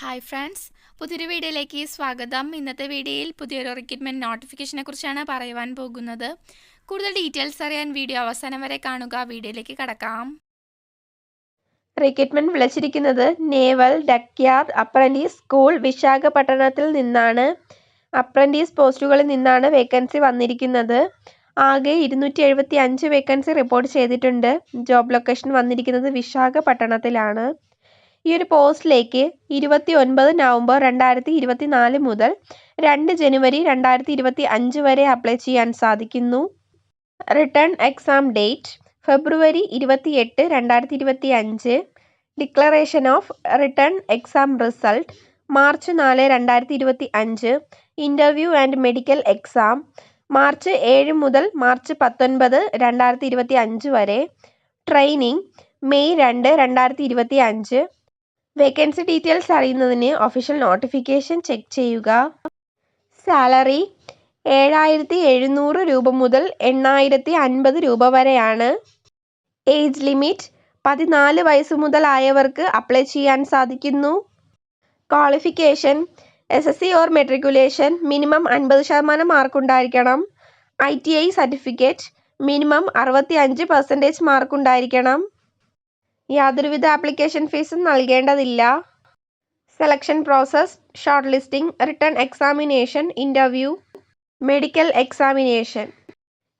Hi friends, പുതിയൊരു വീഡിയോയിലേക്ക് സ്വാഗതം. ഇന്നത്തെ വീഡിയോയിൽ പുതിയൊരു റിക്രൂട്ട്മെൻറ്റ് നോട്ടിഫിക്കേഷനെ കുറിച്ചാണ് പറയുവാൻ പോകുന്നത്. കൂടുതൽ ഡീറ്റെയിൽസ് അറിയാൻ വീഡിയോ അവസാനം വരെ കാണുക. വീഡിയോയിലേക്ക് കടക്കാം. റിക്രൂട്ട്മെന്റ് വിളിച്ചിരിക്കുന്നത് നേവൽ ഡക്യാർഡ് അപ്രന്റീസ് സ്കൂൾ വിശാഖപട്ടണത്തിൽ നിന്നാണ്. അപ്രന്റീസ് പോസ്റ്റുകളിൽ നിന്നാണ് വേക്കൻസി വന്നിരിക്കുന്നത്. ആകെ 275 വേക്കൻസി റിപ്പോർട്ട് ചെയ്തിട്ടുണ്ട്. ജോബ് ലൊക്കേഷൻ വന്നിരിക്കുന്നത് വിശാഖപട്ടണത്തിലാണ്. ഈ ഒരു പോസ്റ്റിലേക്ക് 29 നവംബർ 2024 മുതൽ 2 ജനുവരി 2025 വരെ അപ്ലൈ ചെയ്യാൻ സാധിക്കുന്നു. Return exam date February 28, 2025. Declaration of return exam result March 4, 2025. Interview and medical exam March 7 മുതൽ മാർച്ച് 19, 2025 വരെ. Training May 2, 2025. വേക്കൻസി ഡീറ്റെയിൽസ് അറിയുന്നതിന് ഒഫീഷ്യൽ നോട്ടിഫിക്കേഷൻ ചെക്ക് ചെയ്യുക. സാലറി 7,700 രൂപ മുതൽ 8,050 രൂപ വരെയാണ്. ഏജ് ലിമിറ്റ് 14 വയസ്സ് മുതലായവർക്ക് അപ്ലൈ ചെയ്യാൻ സാധിക്കുന്നു. Qualification SSC or matriculation minimum 50% മാർക്കുണ്ടായിരിക്കണം. ITI certificate minimum 65% മാർക്കുണ്ടായിരിക്കണം. യാതൊരുവിധ ആപ്ലിക്കേഷൻ ഫീസും നൽകേണ്ടതില്ല. Selection process short listing, written examination, interview, medical examination.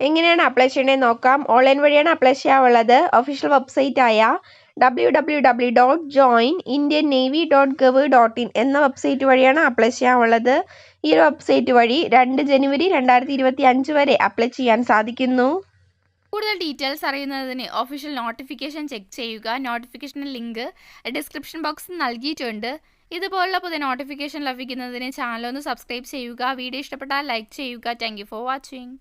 എങ്ങനെയാണ് അപ്ലൈ ചെയ്യേണ്ടതെന്ന് നോക്കാം. ഓൺലൈൻ വഴിയാണ് അപ്ലൈ ചെയ്യാനുള്ളത്. ഒഫീഷ്യൽ വെബ്സൈറ്റായ www.joinindiannavy.gov.in എന്ന വെബ്സൈറ്റ് വഴിയാണ് അപ്ലൈ ചെയ്യാനുള്ളത്. ഈ ഒരു വെബ്സൈറ്റ് വഴി 2 ജനുവരി 2025 വരെ അപ്ലൈ ചെയ്യാൻ സാധിക്കുന്നു. കൂടുതൽ ഡീറ്റെയിൽസ് അറിയുന്നതിന് ഒഫീഷ്യൽ നോട്ടിഫിക്കേഷൻ ചെക്ക് ചെയ്യുക. നോട്ടിഫിക്കേഷൻ ലിങ്ക് ഡിസ്ക്രിപ്ഷൻ ബോക്സിൽ നൽകിയിട്ടുണ്ട്. ഇതുപോലുള്ള പുതിയ നോട്ടിഫിക്കേഷൻ ലഭിക്കുന്നതിന് ചാനൽ ഒന്ന് സബ്സ്ക്രൈബ് ചെയ്യുക. വീഡിയോ ഇഷ്ടപ്പെട്ടാൽ ലൈക്ക് ചെയ്യുക. Thank you for watching.